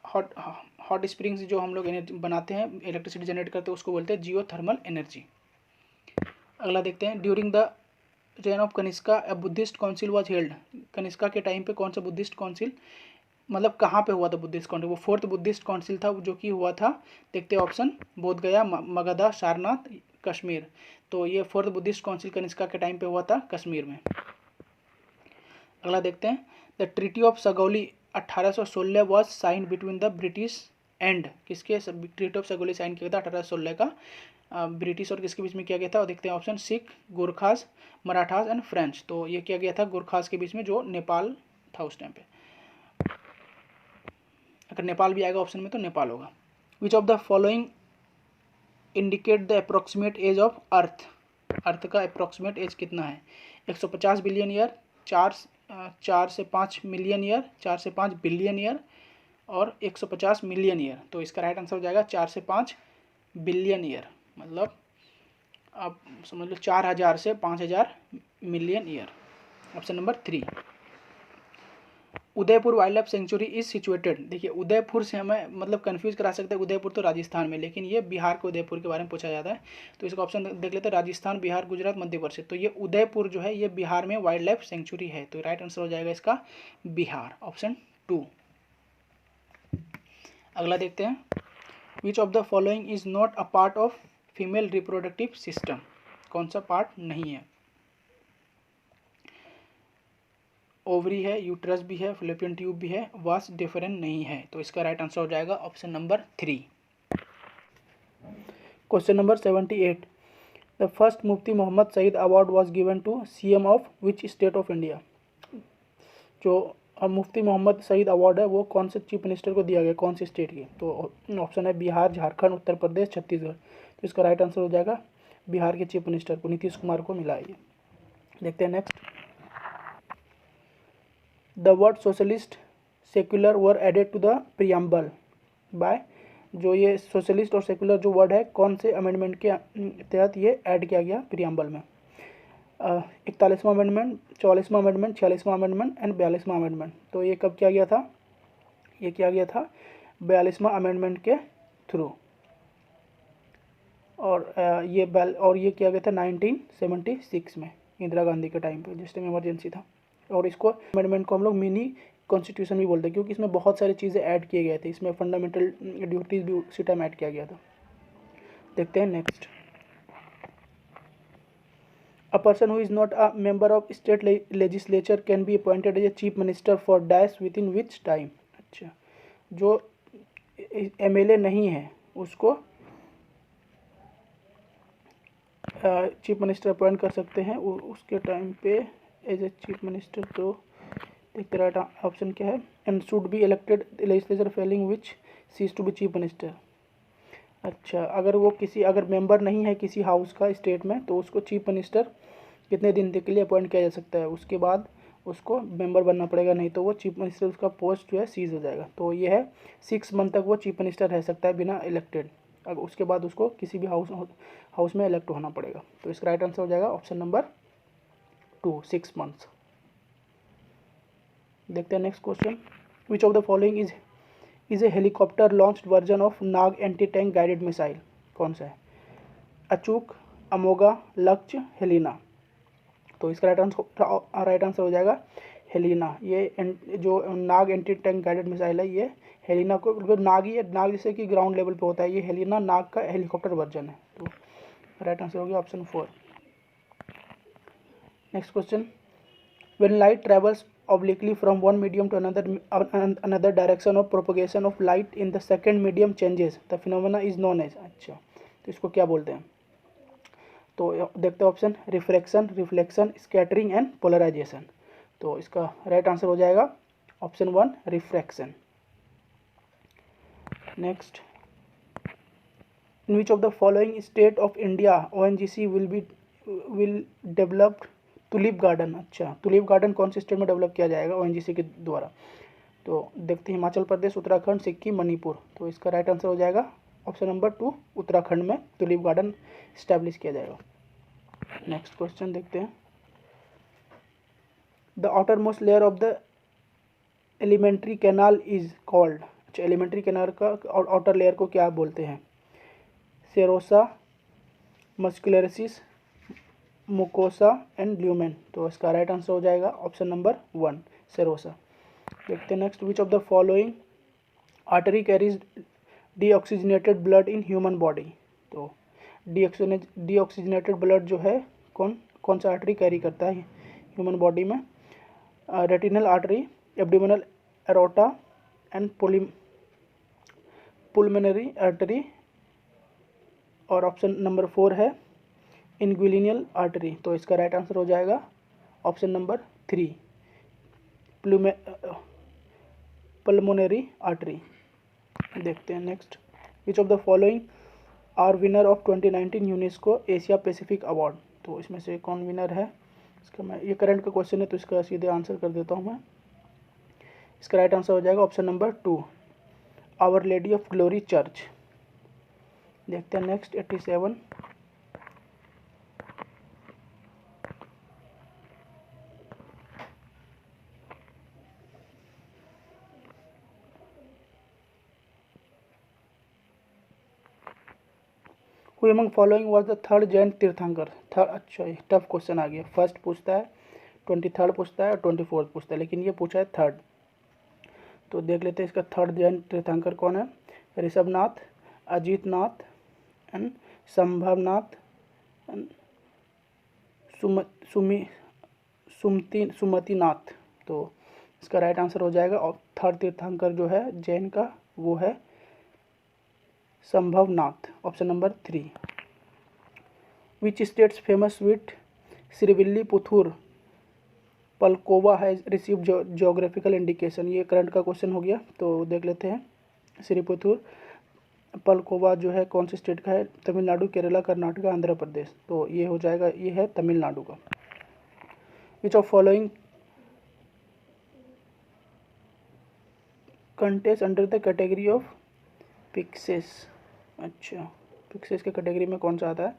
हॉट स्प्रिंग्स जो हम लोग एनर्जी बनाते हैं, इलेक्ट्रिसिटी जनरेट करते हैं, उसको बोलते हैं जियो थर्मल एनर्जी। अगला देखते हैं। During the rain of Kanishka a Buddhist council was held. Kanishka के टाइम पे कौन सा बुद्धिस्ट काउंसिल, मतलब कहाँ पे हुआ था बुद्धिस्ट काउंसिल? वो 4th बुद्धिस्ट काउंसिल था जो कि हुआ था, देखते हैं ऑप्शन। बोधगया, मगधा, सारनाथ, कश्मीर। तो ये 4th बुद्धिस्ट काउंसिल कनिष्का के टाइम पे हुआ था कश्मीर में। अगला देखते हैं। The treaty of Sagauli 1816 was sign between the British and, किसके? ट्रीटी ऑफ सगौली साइन किया था 1816 का ब्रिटिश और किसके बीच में किया गया था? और देखते हैं option. Sikh, Gorkhas, Marathas and French. तो ये किया गया था गोरखास के बीच में, जो नेपाल था उस टाइम पे। अगर नेपाल भी आएगा ऑप्शन में तो नेपाल होगा। Which of the following indicate the approximate age of earth? Earth का अप्रोक्सीमेट एज कितना है? 150 बिलियन ईयर, 4 से 5 मिलियन ईयर, 4 से 5 बिलियन ईयर और 150 मिलियन ईयर। तो इसका राइट आंसर हो जाएगा 4 से 5 बिलियन ईयर, मतलब आप समझ लो 4000 से 5000 million year, option number 3। Udaipur wild life sanctuary is situated. देखिए उदयपुर से हमें मतलब कंफ्यूज करा सकते हैं, उदयपुर तो राजस्थान में, लेकिन ये बिहार के उदयपुर के बारे में पूछा जाता है। तो इसका ऑप्शन देख लेते हैं। राजस्थान, बिहार, गुजरात, मध्य प्रदेश। तो ये उदयपुर जो है ये बिहार में वाइल्ड लाइफ सेंचुरी है। तो राइट आंसर हो जाएगा इसका बिहार, ऑप्शन 2। अगला देखते हैं। Which of the following is not a part of female reproductive system? कौन सा पार्ट नहीं है? ओवरी है, यूट्रस भी है, फैलोपियन ट्यूब भी है, वास डिफरेंट नहीं है। तो इसका राइट आंसर हो जाएगा option number 3। Question number 78। The first Mufti Mohammad Sayeed award was given to CM of which state of India? जो मुफ्ती मोहम्मद सईद अवार्ड है वो कौन से चीफ मिनिस्टर को दिया गया, कौन से स्टेट की? तो ऑप्शन है बिहार, झारखंड, उत्तर प्रदेश, छत्तीसगढ़। तो इसका राइट आंसर हो जाएगा बिहार के चीफ मिनिस्टर को, नीतीश कुमार को मिला है ये। देखते हैं next. The word socialist secular were added to the preamble by. जो ये सोशलिस्ट और सेक्युलर जो वर्ड है कौन से अमेंडमेंट के तहत ये ऐड किया गया प्रियम्बल में? 41वां अमेंडमेंट, 44वां अमेंडमेंट, 46वां अमेंडमेंट एंड 42वां अमेंडमेंट। तो ये कब किया गया था? ये किया गया था 42वां अमेंडमेंट के थ्रू, और ये किया गया था 1976 में, इंदिरा गांधी के टाइम पे, जिस टाइम इमरजेंसी था। और इसको अमेंडमेंट को हम लोग मिनी कॉन्स्टिट्यूशन भी बोलते हैं, क्योंकि इसमें बहुत सारी चीज़ें ऐड किए गए थे, इसमें फंडामेंटल ड्यूटीज़ भी उसी टाइम ऐड किया गया था। देखते हैं next. A person who is not a member of state legislature can be appointed as a chief minister for dash within which time। अच्छा, जो एमएलए नहीं है उसको चीफ मिनिस्टर अपॉइंट कर सकते हैं उसके टाइम पे एज ए चीफ मिनिस्टर। तो देखते राइट ऑप्शन क्या है, and should be elected legislature failing which cease to be chief minister. अच्छा, अगर वो अगर मेंबर नहीं है किसी हाउस का स्टेट में, तो उसको चीफ मिनिस्टर कितने दिन के लिए अपॉइंट किया जा सकता है, उसके बाद उसको मेंबर बनना पड़ेगा, नहीं तो वो चीफ मिनिस्टर उसका पोस्ट जो है सीज हो जाएगा। तो ये है 6 मंथ तक वो चीफ मिनिस्टर रह सकता है बिना इलेक्टेड, अगर उसके बाद उसको किसी भी हाउस में इलेक्ट होना पड़ेगा। तो इसका राइट आंसर हो जाएगा ऑप्शन नंबर 2, 6 मंथ्स। देखते हैं next question. Which of the following is a helicopter launched version of Nag anti tank guided missile. कौन सा है, अचूक, अमोगा, लक्ष्य, हेलिना। तो इसका राइट आंसर हो जाएगा हेलिना। ये जो नाग एंटी टैंक गाइडेड मिसाइल है, ये हेलिना को, मतलब नाग ही है, नाग जैसे कि ग्राउंड लेवल पे होता है, ये हेलिना नाग का हेलीकॉप्टर वर्जन है। तो राइट आंसर हो गया option 4। Next question. When light travels obliquely from one medium to another direction of propagation of light in the second medium changes, the phenomena is known as। अच्छा, तो इसको क्या बोलते हैं, तो देखते हैं option, refraction, reflection, scattering and polarisation. तो इसका राइट आंसर हो जाएगा option 1, refraction. Next, in which of the following state of India ONGC will developed tulip garden. अच्छा, टुलिप गार्डन कौन से स्टेट में डेवलप किया जाएगा ONGC के द्वारा, तो देखते हैं हिमाचल प्रदेश, उत्तराखंड, सिक्किम, मणिपुर। तो इसका राइट आंसर हो जाएगा ऑप्शन नंबर 2, उत्तराखंड में टुलिप गार्डन इस्टेब्लिश किया जाएगा। नेक्स्ट क्वेश्चन देखते हैं। The outer most layer of the alimentary canal is called. अच्छा, एलिमेंट्री कैनाल का आउटर लेयर को क्या बोलते हैं, सेरोसा, मस्कुलरिस, मुकोसा एंड ल्यूमेन। तो इसका राइट आंसर हो जाएगा ऑप्शन नंबर 1, सेरोसा। देखते हैं next. Which of the following artery carries deoxygenated blood in human body. तो डीऑक्सीजनेटेड ब्लड जो है कौन सा आर्टरी कैरी करता है ह्यूमन बॉडी में, retinal artery, abdominal aorta and pulmonary artery. और ऑप्शन नंबर 4 है इंग्विलिनल आर्टरी। तो इसका राइट आंसर हो जाएगा ऑप्शन नंबर 3, पल्मोनरी आर्टरी। देखते हैं next. Which of the following are winner of 2019 UNESCO Asia Pacific award. तो इसमें से कौन विनर है, इसका ये करंट का क्वेश्चन है तो इसका सीधे आंसर कर देता हूँ मैं। इसका राइट आंसर हो जाएगा option number 2, our lady of glory church. देखते हैं next 87। Who among following was the third Jain tirthankar. अच्छा, ये टफ क्वेश्चन आ गया। फर्स्ट पूछता है, 23rd पूछता है और 24th पूछता है, लेकिन ये पूछा है थर्ड। तो देख लेते हैं इसका थर्ड जैन तीर्थंकर कौन है। ऋषभनाथ, अजीत नाथ एंड संभवनाथ एंड सुमतिनाथ। तो इसका राइट आंसर हो जाएगा, और थर्ड तीर्थंकर जो है जैन का वो है Sambhavnath, option number 3। Which states famous sweet Srivilliputhur Palkova has receive geographical indication. ये करंट का क्वेश्चन हो गया, तो देख लेते हैं। श्रीपुथुर पलकोवा जो है कौन से स्टेट का है, तमिलनाडु, केरला, कर्नाटक, आंध्र प्रदेश। तो ये हो जाएगा, ये है तमिलनाडु का। Which of following contest under the category of pisces. अच्छा, पिक्सेस के कैटेगरी में कौन सा आता है,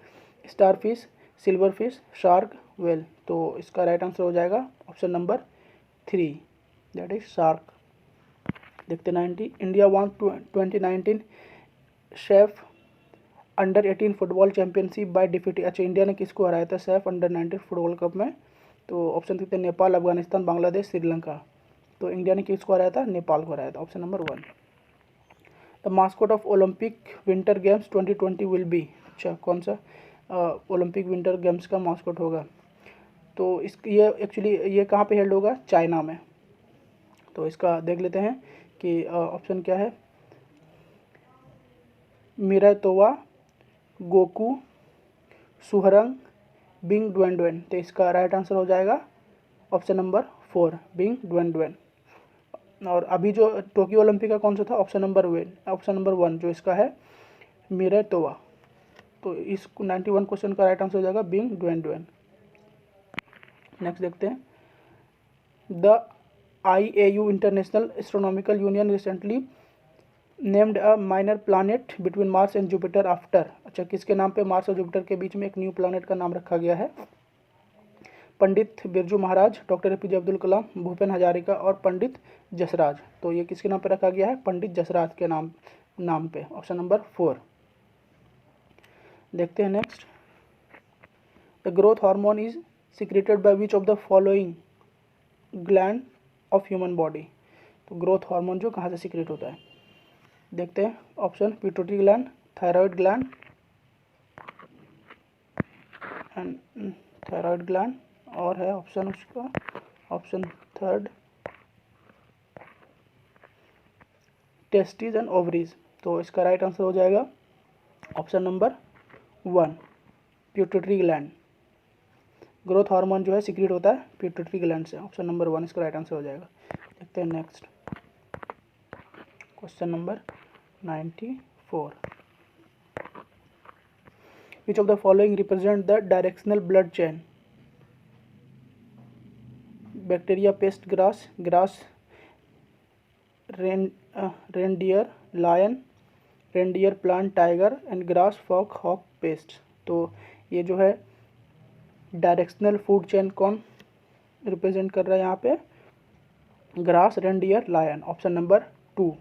star fish, silver fish, shark, whale. तो इसका राइट आंसर हो जाएगा option number 3, that is shark. देखते 90। India won 2019 SAFF under 18 football championship by defeat. अच्छा, इंडिया ने किसको हराया था सेफ अंडर 19 फुटबॉल कप में, तो ऑप्शन देखते हैं नेपाल, अफगानिस्तान, बांग्लादेश, श्रीलंका। तो इंडिया ने किसको हराया था? नेपाल को हराया था, option number 1। The mascot of Olympic winter games 2020 will be. अच्छा, कौन सा ओलंपिक विंटर गेम्स का मास्कोट होगा? तो ये एक्चुअली ये कहाँ पे हेल्ड होगा? चाइना में। तो इसका देख लेते हैं कि ऑप्शन क्या है। मिरातोवा, गोकू, सुहरंग, बिंग ड्वेन। तो इसका राइट आंसर हो जाएगा ऑप्शन नंबर 4, बिंग ड्वेन। और अभी जो टोक्यो ओलंपिक का कौन सा था? ऑप्शन नंबर 1 जो इसका है मिरातोवा। तो इस 91 क्वेश्चन का राइट आंसर हो जाएगा बिंग ड्वेन। नेक्स्ट देखते हैं। The IAU international astronomical union recently named a minor planet between Mars and Jupiter after. अच्छा, किसके नाम पे मार्स और जुपिटर के बीच में एक न्यू प्लानेट का नाम रखा गया है? पंडित बिरजू महाराज, डॉक्टर APJ अब्दुल कलाम, भूपेन हजारिका और पंडित जसराज। तो ये किसके नाम पे रखा गया है? पंडित जसराज के नाम पे, ऑप्शन नंबर 4। देखते हैं next. The growth hormone is secreted by which of the following gland of human body. तो ग्रोथ हार्मोन जो कहाँ से सिक्रेट होता है? देखते हैं option. Pituitary gland, thyroid gland and thyroid gland, और है ऑप्शन उसका ऑप्शन 3 टेस्टिस एंड ओवरीज। तो इसका राइट आंसर हो जाएगा option number 1, pituitary gland. Growth hormone जो है सीक्रेट होता है पिट्यूटरी ग्लैंड से, ऑप्शन नंबर 1 इसका राइट आंसर हो जाएगा। देखते हैं next question number 94। Which of the following represent the directional blood chain? Bacteria, pest, grass, reindeer, lion, reindeer, plant, tiger and grass, fox, hawk, pest. तो ये जो है डायरेक्शनल फूड चेन कौन रिप्रेजेंट कर रहा है यहाँ पे? Grass, reindeer, lion, option number 2।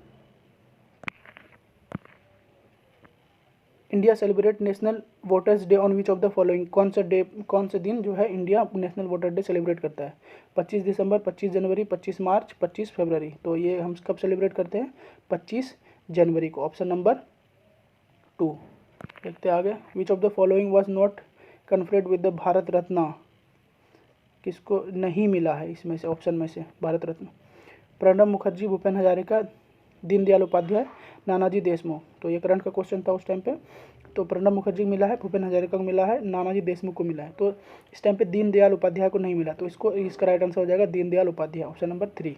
India celebrate national voters day on which of the following. कौन सा दिन जो है India national voter day celebrate करता है? 25 दिसंबर, 25 जनवरी, 25 मार्च, 25 फरवरी। तो ये हम कब सेलिब्रेट करते हैं? 25 जनवरी को, ऑप्शन नंबर 2। देखते आगे। Which of the following was not conferred with the Bharat Ratna. किसको नहीं मिला है इसमें से, ऑप्शन में से भारत रत्न? प्रणब मुखर्जी, भूपेन हजारिका, दीनदयाल उपाध्याय, नानाजी देशमुख। तो ये करंट का क्वेश्चन था उस टाइम पे। तो प्रणब मुखर्जी को मिला है, भूपेन हजारिका को मिला है, नानाजी देशमुख को मिला है। तो इस टाइम पे दीनदयाल उपाध्याय को नहीं मिला, तो इसका राइट आंसर हो जाएगा Deendayal Upadhyay, option number 3।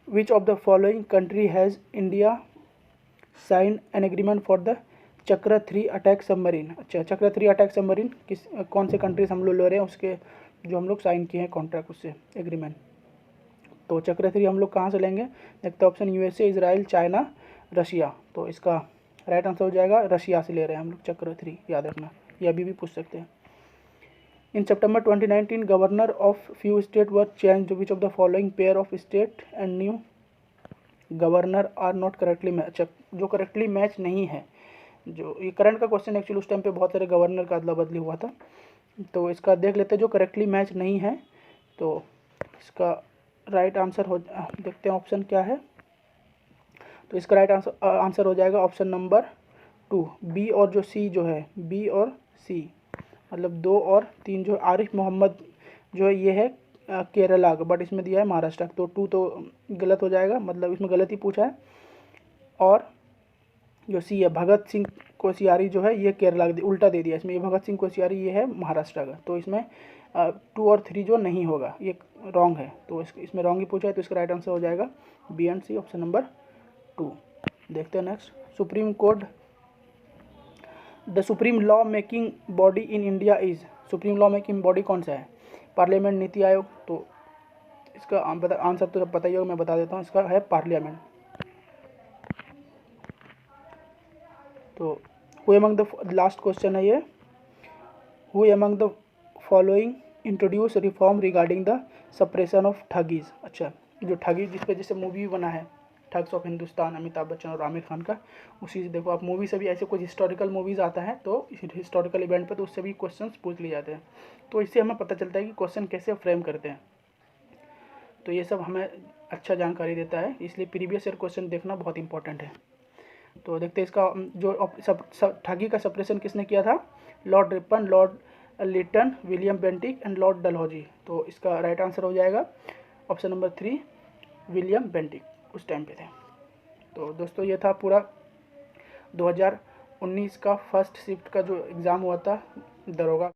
Which of the following country has India sign an agreement for the Chakra 3 attack submarine. अच्छा, चक्र 3 अटैक सबमरीन कौन से कंट्रीज हम लोग ले रहे हैं, उसके जो हम लोग साइन किए हैं कॉन्ट्रैक्ट, उससे एग्रीमेंट। तो चक्र 3 हम लोग कहाँ से लेंगे? देखते हैं option USA, Israel, China, Russia. तो इसका राइट आंसर हो जाएगा रशिया से ले रहे हैं हम लोग चक्र 3, याद रखना, ये अभी भी पूछ सकते हैं। In September 2019 governor of few state were change which of the following pair of state and new governor are not correctly match. जो करेक्टली मैच नहीं है, जो ये करंट का क्वेश्चन एक्चुअली उस टाइम पे बहुत सारे गवर्नर का अदला बदली हुआ था। तो इसका देख लेते हैं जो करेक्टली मैच नहीं है। तो इसका राइट आंसर हो, देखते हैं ऑप्शन क्या है। तो इसका राइट आंसर हो जाएगा ऑप्शन नंबर 2, बी और जो सी जो है, बी और सी, मतलब 2 और 3 जो आरिफ मोहम्मद जो है ये है केरला का, बट इसमें दिया है महाराष्ट्र। तो 2 तो गलत हो जाएगा, मतलब इसमें गलत ही पूछा है। और जो सी है भगत सिंह कोश्यारी जो है ये केरला उल्टा दे दिया इसमें, ये भगत सिंह कोश्यारी ये है महाराष्ट्र का। तो इसमें 2 और 3 जो नहीं होगा, ये रॉन्ग है। तो इसमें रॉन्ग ही पूछा है, तो इसका राइट आंसर हो जाएगा B and C, option number 2। देखते हैं next. Supreme court the supreme law making body in India is. Supreme law making body कौन सा है? पार्लियामेंट, नीति आयोग। तो इसका आंसर तो पता ही होगा, मैं बता देता हूँ, इसका है पार्लियामेंट। तो who among the last question है ये, who among the following introduce reform regarding the suppression of thuggees. अच्छा, जो ठगी जिस पे जैसे मूवी बना है ठग्स ऑफ हिंदुस्तान, अमिताभ बच्चन और आमिर खान का। उसी से देखो आप मूवी से भी ऐसे कुछ हिस्टोरिकल मूवीज़ आता है तो हिस्टोरिकल इवेंट पे तो उससे भी क्वेश्चन पूछ लिए जाते हैं। तो इससे हमें पता चलता है कि क्वेश्चन कैसे फ्रेम करते हैं। तो ये सब हमें अच्छा जानकारी देता है, इसलिए प्रीवियस ईयर क्वेश्चन देखना बहुत इंपॉर्टेंट है। तो देखते हैं इसका जो सब ठगी का सप्रेशन किसने किया था, Lord Ripon, Lord Lytton, William Bentinck and Lord Dalhousie. तो इसका राइट आंसर हो जाएगा ऑप्शन नंबर 3, विलियम बेंटिक उस टाइम पे थे। तो दोस्तों ये था पूरा 2019 का फर्स्ट शिफ्ट का जो एग्ज़ाम हुआ था दरोगा।